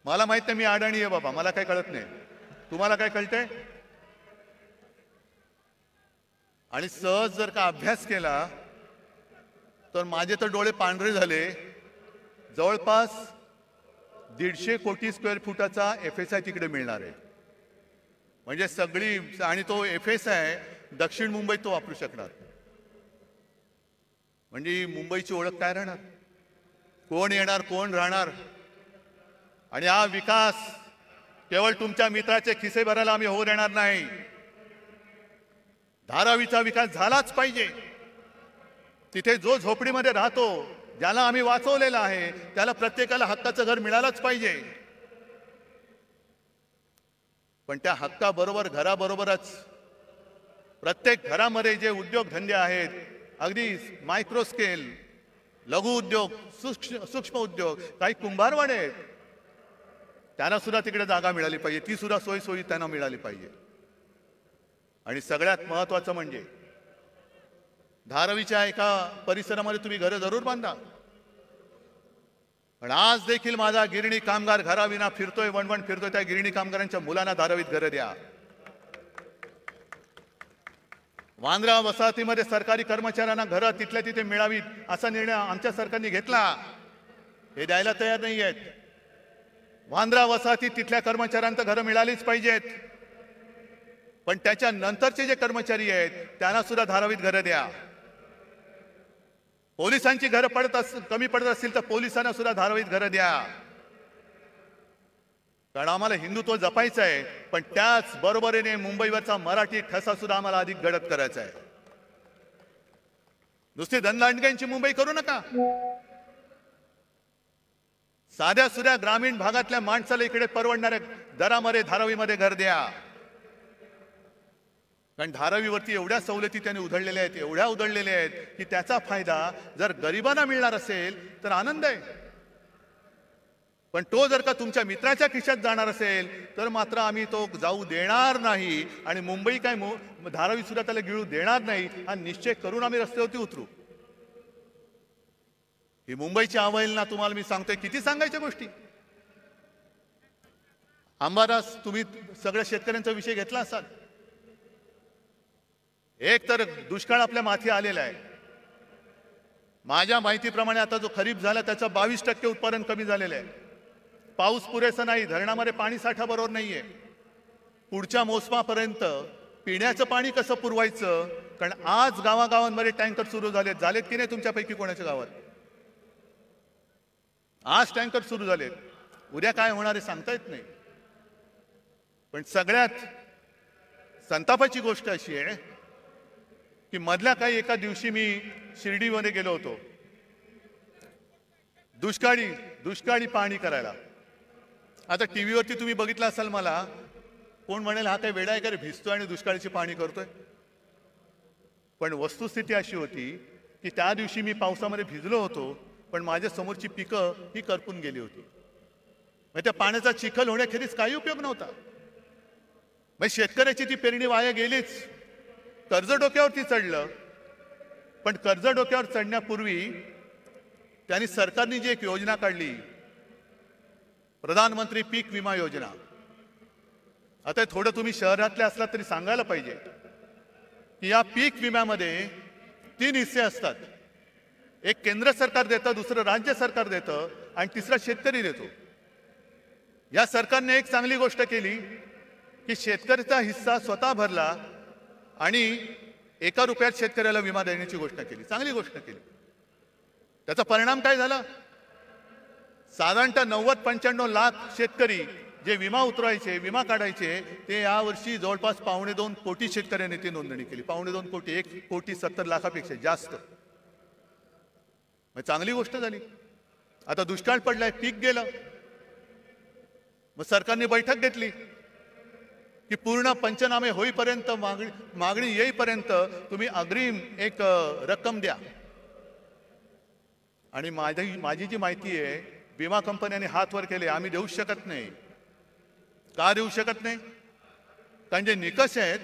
मला माहित नाही. मी अडाणी आहे बाबा, मला काही कळत नाही. तुम्हाला काय कळतंय? आणि सहज जर का अभ्यास केला तर माझे तर डोळे पांढरे झाले. जवळपास 150 कोटी स्क्वेअर फुटाचा FSI तिकडे मिळणार आहे. म्हणजे सगळी, आणि तो FSI दक्षिण मुंबईत तो वापरू शकणार. म्हणजे मुंबईची ओळख काय राहणार? कोण येणार, कोण राहणार? आणि हा विकास केवळ तुमच्या मित्राचे खिसे भरायला आम्ही होऊ देणार नाही. धारावीचा विकास झालाच पाहिजे. तिथे जो झोपडीमध्ये राहतो, ज्याला आम्ही वाचवलेलं आहे, त्याला प्रत्येकाला हक्काचं घर मिळालंच पाहिजे. पण त्या हक्काबरोबर घराबरोबरच प्रत्येक घरामध्ये जे उद्योगधंदे आहेत, अगदी मायक्रो स्केल, लघु उद्योग, सूक्ष्म उद्योग, काही कुंभारवाडे आहेत, त्यांना सुद्धा तिकडे जागा मिळाली पाहिजे. ती सुद्धा सोयी त्यांना मिळाली पाहिजे. आणि सगळ्यात महत्वाचं म्हणजे धारावीच्या एका परिसरामध्ये तुम्ही घरं जरूर बांधा. पण आज देखील माझा गिरणी कामगार घराविना फिरतोय, वणवण फिरतोय. त्या गिरणी कामगारांच्या मुलांना धारावीत घरं द्या. वांद्रा वसाहतीमध्ये सरकारी कर्मचाऱ्यांना घरं तिथल्या तिथे मिळावीत असा निर्णय आमच्या सरकारने घेतला. हे द्यायला तयार नाही आहेत. वांद्रा वसाहतीत तिथल्या कर्मचाऱ्यांना घरं मिळालीच पाहिजेत. पण त्याच्या नंतरचे जे कर्मचारी आहेत त्यांना सुद्धा धारावीत घरं द्या. पोलिसांची घरं कमी पडत असतील तर पोलिसांना सुद्धा धारावीत घरं द्या. कारण आम्हाला हिंदुत्व जपायचं आहे, पण त्याच बरोबरीने मुंबईवरचा मराठी ठसा सुद्धा आम्हाला अधिक गडद करायचा आहे. नुसती धनदांडग्यांची मुंबई करू नका. साध्या सुध्या ग्रामीण भागातल्या माणसाला इकडे परवडणाऱ्या दरामध्ये धारावीमध्ये घर द्या. कारण धारावीवरती एवढ्या सवलती त्यांनी उधळलेल्या आहेत, एवढ्या उधळलेल्या आहेत की त्याचा फायदा जर गरिबांना मिळणार असेल तर आनंद आहे. पण तो जर का तुमच्या मित्राच्या खिशात जाणार असेल तर मात्र आम्ही तो जाऊ देणार नाही. आणि मुंबई काय धारावी सुद्धा त्याला गिळू देणार नाही हा निश्चय करून आम्ही रस्त्यावरती उतरू. ही मुंबईची अवहेलना तुम्हाला मी सांगतोय. किती सांगायच्या गोष्टी. अंबादास, तुम्ही सगळ्या शेतकऱ्यांचा विषय घेतला असाल. एक तर दुष्काळ आपल्या माथी आलेला आहे. माझ्या माहितीप्रमाणे आता जो खरीप झाला त्याचं 22% उत्पादन कमी झालेलं आहे. पाऊस पुरेसा नाही, धरणामध्ये पाणी साठा बरोबर नाहीये. पुढच्या मोसमापर्यंत पिण्याचं पाणी कसं पुरवायचं? कारण आज गावागावांमध्ये टँकर सुरू झालेत की नाही तुमच्यापैकी कोणाच्या गावात? आज टँकर सुरू झालेत. उद्या काय होणार आहे सांगता येत नाही. पण सगळ्यात संतापाची गोष्ट अशी आहे की मधल्या काही एका दिवशी मी शिर्डीमध्ये गेलो होतो दुष्काळी पाहणी करायला. आता टीव्हीवरती तुम्ही बघितलं असाल, मला कोण म्हणेल हा काही वेडा आहे का रे, भिजतोय आणि दुष्काळाची पाहणी करतोय. पण वस्तुस्थिती अशी होती की त्या दिवशी मी पावसामध्ये भिजलो होतो, पण माझ्या समोरची पिकं ही करपून गेली होती. मग त्या पाण्याचा चिखल होण्याखेरीज काही उपयोग नव्हता. मग शेतकऱ्याची ती पेरणी वाया गेलीच. कर्ज डोक्यावरती चढलं. पण कर्ज डोक्यावर चढण्यापूर्वी त्यांनी सरकारने जी एक योजना काढली प्रधानमंत्री पीक विमा योजना. आता थोडं तुम्ही शहरातले असलात तरी सांगायला पाहिजे की या पीक विम्यामध्ये 3 हिस्से असतात. एक केंद्र सरकार देतं, दुसरं राज्य सरकार देतं आणि तिसरा शेतकरी देतो. या सरकारने एक चांगली गोष्ट केली की शेतकऱ्याचा हिस्सा स्वतः भरला आणि 1 रुपयात शेतकऱ्याला विमा देण्याची घोषणा केली. चांगली गोष्ट केली. त्याचा परिणाम काय झाला? साधारणतः 90-95 लाख शेतकरी जे विमा उतरवायचे, विमा काढायचे, ते यावर्षी जवळपास 2.25 कोटी शेतकऱ्यांनी ती नोंदणी केली. 2.25 कोटी, 1,70,00,000पेक्षा जास्त. चांगली गोष्ट झाली. आता दुष्काळ पडलाय, पीक गेलं. मग सरकारने बैठक घेतली की पूर्ण पंचनामे होईपर्यंत, मागणी येईपर्यंत तुम्ही अग्रिम एक रक्कम द्या. आणि माझी जी माहिती आहे, विमा कंपन्यांनी हात वर केले, आम्ही देऊ शकत नाही. का देऊ शकत नाही? कारण जे निकष आहेत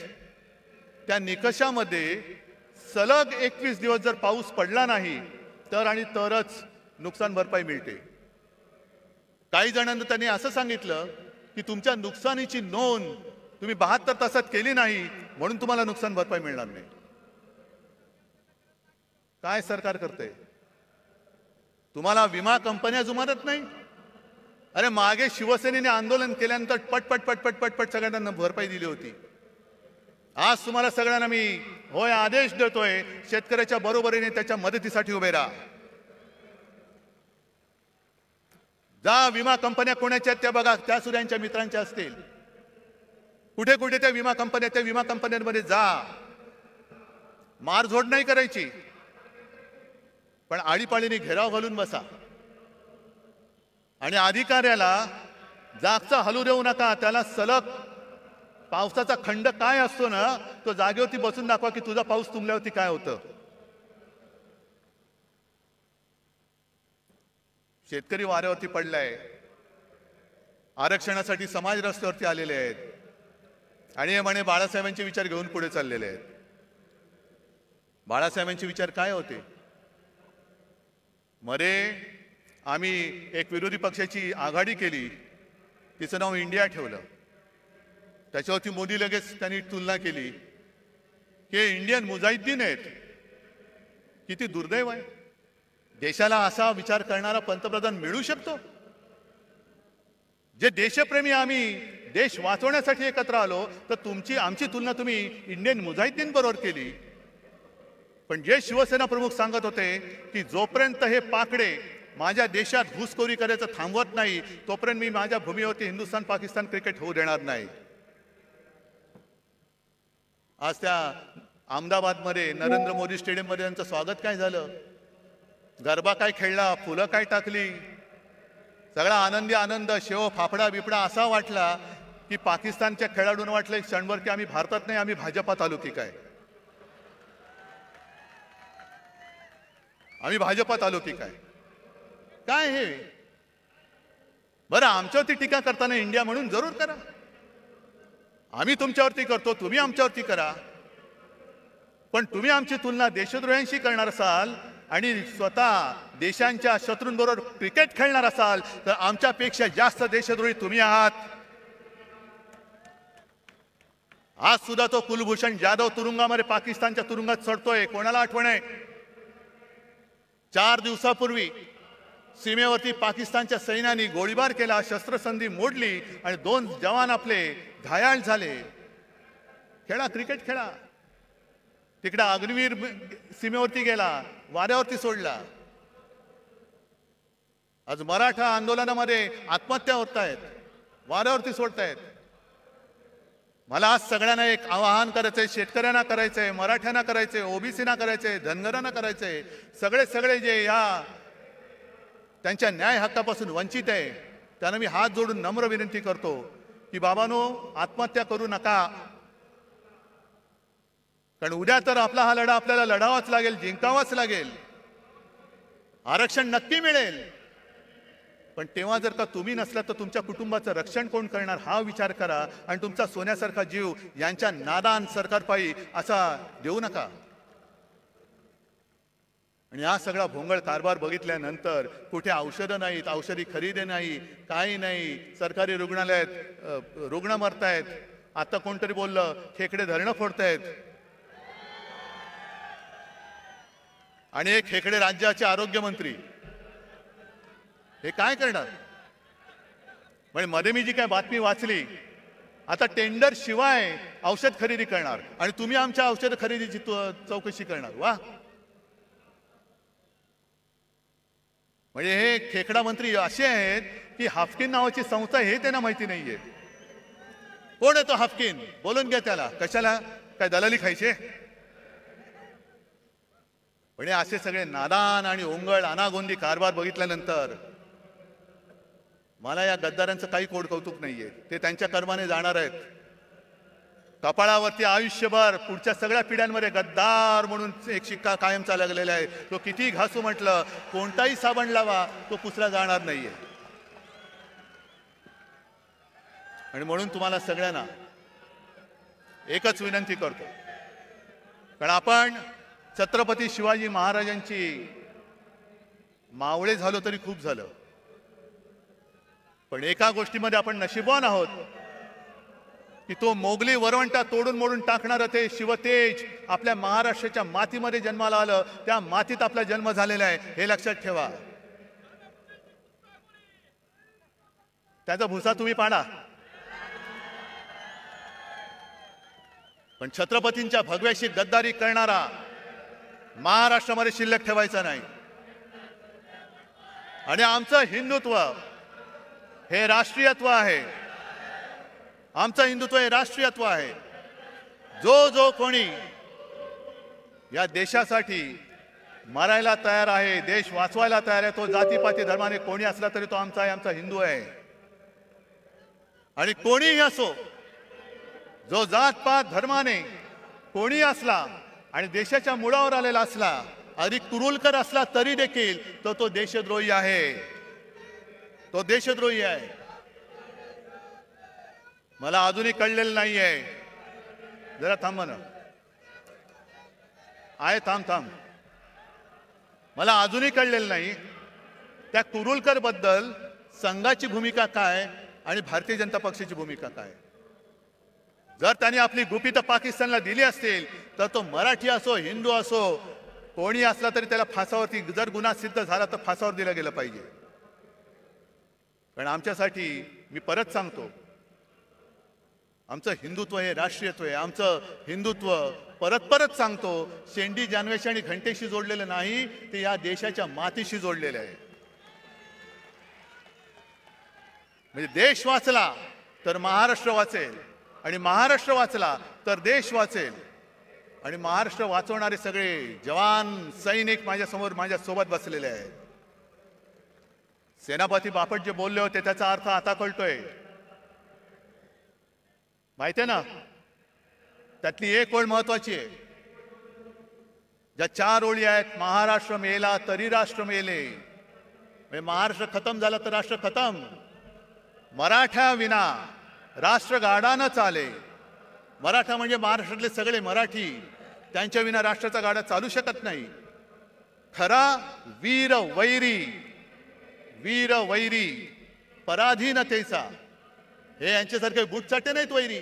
त्या निकषामध्ये सलग 21 दिवस जर पाऊस पडला नाही तर आणि तरच नुकसान भरपाई मिळते. काही जणांना त्यांनी असं सांगितलं की तुमच्या नुकसानीची नोंद तुम्ही 72 तासात केली नाही म्हणून तुम्हाला नुकसान भरपाई मिळणार नाही. काय सरकार करते? तुम्हाला विमा कंपन्या जुमानत नाही? अरे मागे शिवसेनेने आंदोलन केल्यानंतर पटपट सगळ्यांना भरपाई दिली होती. आज तुम्हाला सगळ्यांना मी होय आदेश देतोय, शेतकऱ्याच्या बरोबरीने त्याच्या मदतीसाठी उभे राहा. जा विमा कंपन्या कोणाच्या त्या बघा, त्या सूर्यांच्या मित्रांच्या असतील. कुठे कुठे त्या विमा कंपन्यांमध्ये जा. मारझोड नाही करायची, पण आळीपाळीने घेराव घालून बसा. आणि अधिकाऱ्याला जागचा हलू देऊ नका. त्याला सलग पावसाचा खंड काय असतो ना, तो जागेवरती बसून दाखवा की तुझा पाऊस तुंबल्यावरती काय होतं. शेतकरी वाऱ्यावरती पडलाय. आरक्षणासाठी समाज रस्त्यावरती आलेले आहेत आणि हे म्हणे बाळासाहेबांचे विचार घेऊन पुढे चाललेले आहेत. बाळासाहेबांचे विचार काय होते? मरे आम्ही एक विरोधी पक्षाची आघाडी केली, तिचं नाव इंडिया ठेवलं. त्याच्यावरती मोदी लगेच त्यांनी तुलना केली की इंडियन मुजाहिद्दीन आहेत. किती दुर्दैव आहे. देशाला असा विचार करणारा पंतप्रधान मिळू शकतो? जे देशप्रेमी आम्ही देश वाचवण्यासाठी एकत्र आलो, तर आमची तुलना तुम्ही इंडियन मुजाहिद्दीन बरोबर केली. पण जे शिवसेना प्रमुख सांगत होते की जोपर्यंत हे पाकडे माझ्या देशात घुसखोरी करायचं थांबवत नाही तोपर्यंत मी माझ्या भूमीवरती हिंदुस्थान पाकिस्तान क्रिकेट होऊ देणार नाही. आज त्या अहमदाबादमध्ये नरेंद्र मोदी स्टेडियममध्ये त्यांचं स्वागत काय झालं? गरबा काय खेळला, फुलं काय टाकली, सगळा आनंद, शेव फाफडा बिपडा असा वाटला की पाकिस्तानच्या खेळाडूंना वाटलं एक क्षणभर की आम्ही भारतात नाही, आम्ही भाजपात आलो की काय, आम्ही भाजपात आलो की काय. काय हे? बरं, आमच्यावरती टीका करताना इंडिया म्हणून जरूर करा. आम्ही तुमच्यावरती करतो, तुम्ही आमच्यावरती करा. पण तुम्ही आमची तुलना देशद्रोह्यांशी करणार असाल आणि स्वतः देशांच्या शत्रूंबरोबर क्रिकेट खेळणार असाल तर आमच्यापेक्षा जास्त देशद्रोही तुम्ही आहात. आज सुद्धा तो कुलभूषण जाधव तुरुंगामध्ये पाकिस्तानच्या तुरुंगात चढतोय. कोणाला आठवण आहे? 4 दिवसापूर्वी सीमेवरती पाकिस्तानच्या सैन्याने गोळीबार केला, शस्त्रसंधी मोडली आणि 2 जवान आपले घायाळ झाले. खेळा, क्रिकेट खेळा. तिकडे अग्निवीर सीमेवरती गेला, वाऱ्यावरती सोडला. आज मराठा आंदोलनामध्ये आत्महत्या होत आहेत, वाऱ्यावरती सोडतायत. मला आज सगळ्यांना एक आवाहन करायचंय, शेतकऱ्यांना करायचंय, मराठ्यांना करायचंय, ओबीसीना करायचंय, धनगरांना करायचंय, सगळे जे या त्यांच्या न्याय हक्कापासून वंचित आहे त्यांना मी हात जोडून नम्र विनंती करतो की बाबांनो, आत्महत्या करू नका. कारण उद्या तर आपला हा लढा आपल्याला लढावाच लागेल, जिंकावाच लागेल. आरक्षण नक्की मिळेल, पण तेव्हा जर का तुम्ही नसला तर तुमच्या कुटुंबाचं रक्षण कोण करणार हा विचार करा. आणि तुमचा सोन्यासारखा जीव यांच्या नादान सरकारपायी असा देऊ नका. आणि हा सगळा भोंगळ कारभार बघितल्यानंतर कुठे औषधं नाहीत, औषधी खरेदी नाही, काही नाही, सरकारी रुग्णालयात रुग्ण मरतायत. आता कोणतरी बोललं खेकडे धरणं फोडतायत आणि एक खेकडे राज्याचे आरोग्यमंत्री हे काय करणार? म्हणजे मध्ये मी जी काय बातमी वाचली, आता टेंडर शिवाय औषध खरेदी करणार आणि तुम्ही आमच्या औषध खरेदीची चौकशी करणार. वा, म्हणजे हे खेकडा मंत्री असे आहेत की हाफकिन नावाची संस्था हे त्यांना माहिती नाहीये. कोण आहे तो हाफकिन? बोलून घ्या त्याला. कशाला? काय दलाली खायचे? पण हे असे सगळे नादान आणि ओंगळ अनागोंदी कारभार बघितल्यानंतर मला या गद्दारांचं काही कोड कौतुक नाहीये. ते त्यांच्या कर्माने जाणार आहेत. कपाळावरती आयुष्यभर पुढच्या सगळ्या पिढ्यांमध्ये गद्दार म्हणून एक शिक्का कायमचा लागलेला आहे. तो किती घासू म्हटलं, कोणताही साबण लावा, तो पुसला जाणार नाहीये. आणि म्हणून तुम्हाला सगळ्यांना एकच विनंती करतो, कारण आपण छत्रपती शिवाजी महाराजांची मावळे झालो तरी खूप झालं. पण एका गोष्टीमध्ये आपण नशीबवान आहोत की तो मोगली वरवंटा तोडून मोडून टाकणारं ते शिवतेज आपल्या महाराष्ट्राच्या मातीमध्ये जन्माला आलं. त्या मातीत आपला जन्म झालेला आहे, हे लक्षात ठेवा. त्याचा भुसा तुम्ही पाडा, पण छत्रपतींच्या भगव्याशी गद्दारी करणारा महाराष्ट्रामध्ये शिल्लक ठेवायचा नाही. आणि आमचं हिंदुत्व हे राष्ट्रीयत्व आहे. आमचं हिंदुत्व हे राष्ट्रीयत्व आहे. जो कोणी या देशासाठी मरायला तयार आहे, देश वाचवायला तयार आहे, तो जातीपाती धर्माने कोणी असला तरी तो आमचा आहे, आमचा हिंदू आहे. आणि कोणीही असो, जो जातपात धर्माने कोणी असला आणि देशाच्या मुळावर आलेला असला, अधिक कुरुलकर असला तरी देखील तो देशद्रोही आहे. तो देशद्रोही आहे. मला अजूनही कळलेलं नाहीये. जरा थांबा ना. आहे, थांब. मला अजूनही कळलेलं नाही त्या कुरुलकर बद्दल संघाची भूमिका काय आणि भारतीय जनता पक्षाची भूमिका काय. जर त्यांनी आपली गुपित पाकिस्तानला दिली असतील तर तो मराठी असो, हिंदू असो, कोणी असला तरी त्याला फासावरती, जर गुन्हा सिद्ध झाला तर फासावर दिलं गेलं पाहिजे. कारण आमच्यासाठी, मी परत सांगतो, आमचं हिंदुत्व हे राष्ट्रीयत्व आहे. आमचं हिंदुत्व परत सांगतो, शेंडी, जानवेशी आणि घंटेशी जोडलेलं नाही, ते या देशाच्या मातीशी जोडलेलं आहे. म्हणजे देश वाचला तर महाराष्ट्र वाचेल, आणि महाराष्ट्र वाचला तर देश वाचेल. आणि महाराष्ट्र वाचवणारे सगळे जवान सैनिक माझ्यासोबत बसलेले आहेत. सेनापती बापट जे बोलले होते त्याचा अर्थ आता कळतोय, माहितीये ना. त्यातली एक ओळ महत्वाची आहे. ज्या 4 ओळी आहेत, महाराष्ट्र मेला तरी राष्ट्र मेले. म्हणजे महाराष्ट्र खतम झाला तर राष्ट्र खतम. मराठा विना राष्ट्र गाडा न चाले. मराठा म्हणजे महाराष्ट्रातले सगळे मराठी, त्यांच्या विना राष्ट्राचा गाडा चालू शकत नाही. खरा वीर वैरी पराधीनतेचा, हे यांच्यासारखे बुटचाटे नाहीत वैरी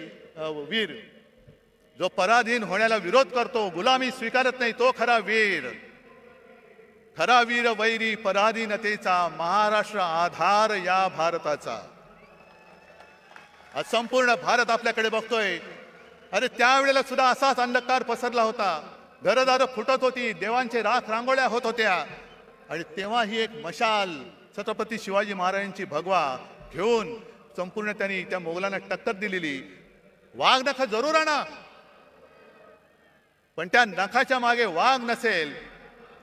वीर. जो पराधीन होण्याला विरोध करतो, गुलामी स्वीकारत नाही, तो खरा वीर. खरा वीर वैरी पराधीनतेचा, महाराष्ट्र आधार या भारताचा. आज संपूर्ण भारत आपल्याकडे बघतोय. अरे त्यावेळेला सुद्धा असाच अंधकार पसरला होता. घरदारं फुटत होती, देवांचे राख रांगोळ्या होत होत्या. आणि तेव्हा ही एक मशाल छत्रपती शिवाजी महाराजांची भगवा घेऊन संपूर्ण त्यांनी त्या मोगलांना टक्कर दिलेली. वाघ नख जरूर आणा, पण त्या नखाच्या मागे वाघ नसेल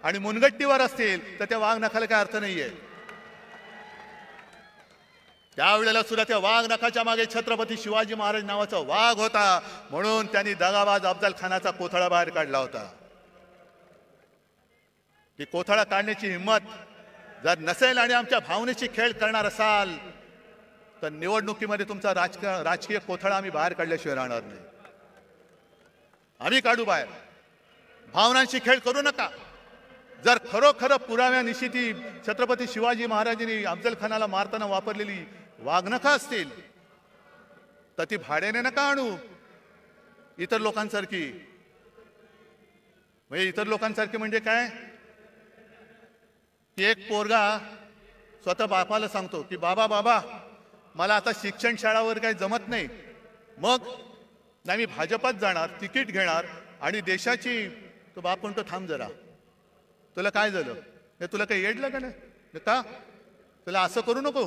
आणि मुनगट्टीवर असतील तर त्या वाघ नखाला काय अर्थ नाहीये. त्यावेळेला सुद्धा त्या वाघ नखाच्या मागे छत्रपती शिवाजी महाराज नावाचा वाघ होता, म्हणून त्यांनी दगाबाज अफजल खानाचा कोथळा बाहेर काढला होता. ती कोथळा काढण्याची हिंमत जर नसेल आणि आमच्या भावनेची खेळ करणार असाल तर निवडणुकीमध्ये तुमचा राजकीय कोथळा आम्ही बाहेर काढल्याशिवाय राहणार नाही. आम्ही काढू बाहेर. भावनांशी खेळ करू नका. जर खरोखर पुराव्यानिशी ती छत्रपती शिवाजी महाराजांनी अफजल खानाला मारताना वापरलेली वाघनखं असतील तर ती भाड्याने नका आणू इतर लोकांसारखी. म्हणजे इतर लोकांसारखी म्हणजे काय की एक पोरगा स्वतः बापाला सांगतो की बाबा बाबा मला आता शिक्षण शाळावर काही जमत नाही, मग नाही मी भाजपात जाणार, तिकीट घेणार आणि देशाची. तो बाप म्हणतो थांब जरा, तुला काय झालं, हे तुला काही येडलं का नाही का, तुला असं करू नको,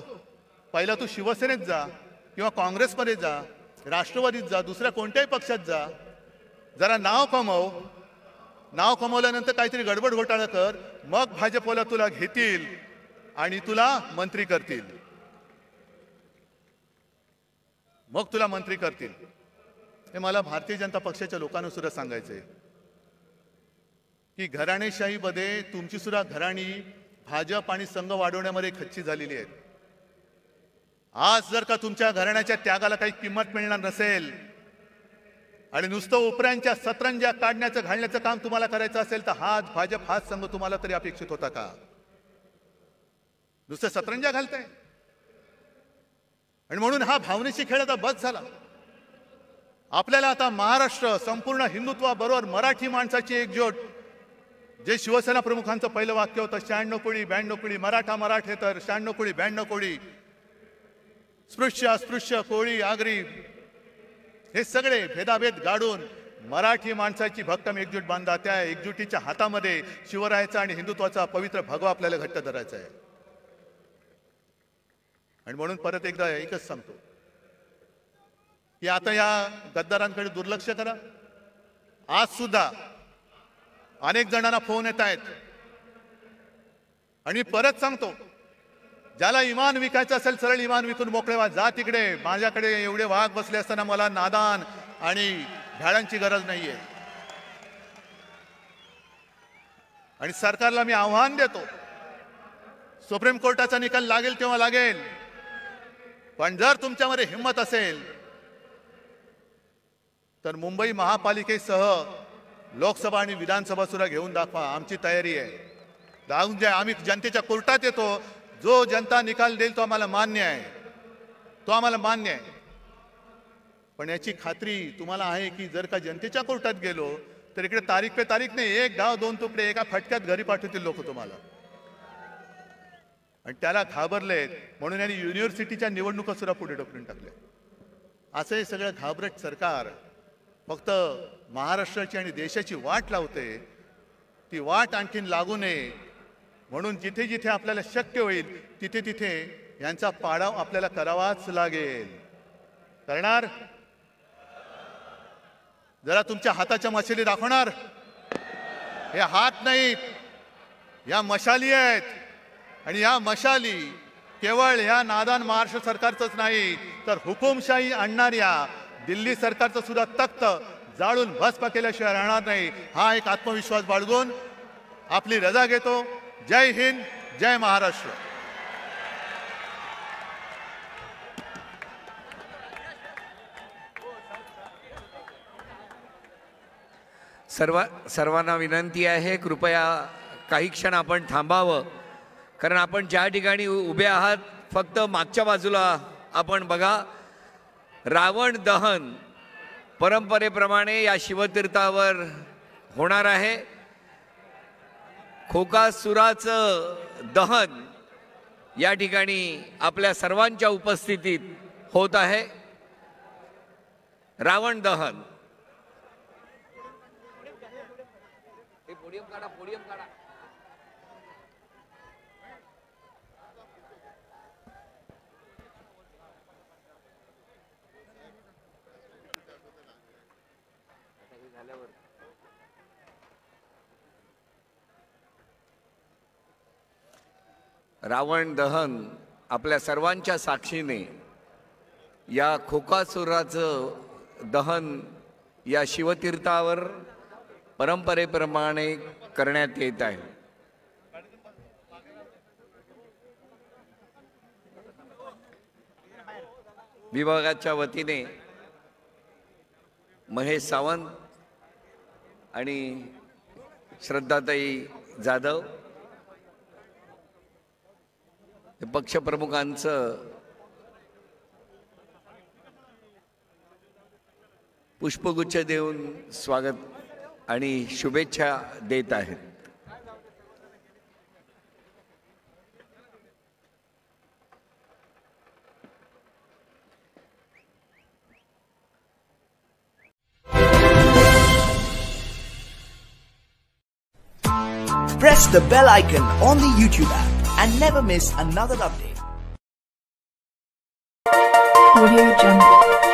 पहिला तू शिवसेनेत जा किंवा काँग्रेसमध्ये जा, राष्ट्रवादीत जा, दुसऱ्या कोणत्याही पक्षात जा, जरा नाव कमव, नाव कमवल्यानंतर काहीतरी गडबड घोटाळा कर, मग भाजपला तुला घेतील आणि तुला मंत्री करतील, मग तुला मंत्री करतील. हे मला भारतीय जनता पक्षाच्या लोकांना सुद्धा सांगायचंय की घराणेशाहीमध्ये तुमची सुद्धा घराणी भाजप आणि संघ वाढवण्यामध्ये खच्ची झालेली आहेत. आज जर का तुमच्या घराण्याच्या त्यागाला काही किंमत मिळणार नसेल आणि नुसतं उपऱ्यांच्या सतरंज्या काढण्याचं घालण्याचं काम तुम्हाला करायचं असेल तर हाच भाजप हाच संघ तुम्हाला तरी अपेक्षित होता का. नुसतं सतरंज्या घालताय आणि म्हणून हा भावनेशी खेळ आता बस झाला. आपल्याला आता महाराष्ट्र संपूर्ण हिंदुत्वाबरोबर मराठी माणसाची एकजूट, जे शिवसेना प्रमुखांचं पहिलं वाक्य होतं 96 कोळी 92 कोळी, मराठा मराठेतर 96 कोळी 92 कोळी, स्पृश्य अस्पृश्य कोळी आगरी, हे सगळे भेदाभेद गाडून मराठी माणसाची भक्कम एकजूट बांधा. त्या एकजुटीच्या हातामध्ये शिवरायाचा आणि हिंदुत्वाचा पवित्र भगवा आपल्याला घट्ट धरायचा आहे. आणि म्हणून परत एकदा एकच सांगतो की आता या गद्दारांकडे दुर्लक्ष करा. आज सुद्धा अनेक जणांना फोन येत आहेत आणि परत सांगतो, ज्याला इमान विकायचं असेल सरळ इमान विकून मोकळे व्हा, जा तिकडे, माझ्याकडे एवढे वाघ बसले असताना मला नादान आणि भ्याडांची गरज नाहीये. आणि सरकारला मी आव्हान देतो, सुप्रीम कोर्टाचा निकाल लागेल तेव्हा लागेल, पण जर तुमच्यामध्ये हिंमत असेल तर मुंबई महापालिकेसह लोकसभा आणि विधानसभा सुद्धा घेऊन दाखवा. आमची तयारी आहे. जाऊन द्या, आम्ही जनतेच्या कोर्टात येतो, जो जनता निकाल देईल तो आम्हाला मान्य आहे, तो आम्हाला मान्य आहे. पण याची खात्री तुम्हाला आहे की जर का जनतेच्या कोर्टात गेलो तर इकडे तारीख पे तारीख नाही, एक गाव दोन तुकडे एका फटक्यात घरी पाठवतील लोक तुम्हाला. आणि त्याला घाबरलेत म्हणून यांनी युनिव्हर्सिटीच्या निवडणुका सुद्धा पुढे ढकलून टाकले. असं हे सगळं घाबरट सरकार फक्त महाराष्ट्राची आणि देशाची वाट लावते. ती वाट आणखीन लागू नये म्हणून जिथे जिथे आपल्याला शक्य होईल तिथे तिथे यांचा पाडाव आपल्याला करावाच लागेल. करणार? जरा तुमच्या हाताच्या मशाली दाखवणार? हे हात नाहीत, या मशाली आहेत. आणि या मशाली केवळ ह्या नादान महाराष्ट्र सरकारचंच नाही तर हुकुमशाही आणणाऱ्या दिल्ली सरकारचं सुद्धा तख्त जाळून भस्म केल्याशिवाय राहणार नाही. हा एक आत्मविश्वास बाळगून आपली रजा घेतो. जय हिंद, जय महाराष्ट्र. सर्वांना विनंती आहे, कृपया काही क्षण आपण थांबावं, कारण आपण ज्या ठिकाणी उभे आहात फक्त मागच्या बाजूला आपण बघा. रावण दहन परंपरेप्रमाणे या शिवतीर्थावर होणार आहे. खोकासुराचं दहन या ठिकाणी आपल्या सर्वांच्या उपस्थितीत होत आहे. रावण दहन. पोडियम काढा. रावण दहन आपल्या सर्वांच्या साक्षीने या खोकासुराचं दहन या शिवतीर्थावर परंपरेप्रमाणे करण्यात येत आहे. विभागाच्या वतीने महेश सावंत आणि श्रद्धाताई जाधव पक्षप्रमुखांचं पुष्पगुच्छ देऊन स्वागत आणि शुभेच्छा देत आहेत. Press the bell icon on the YouTube app and never miss another update. Audio Jungle.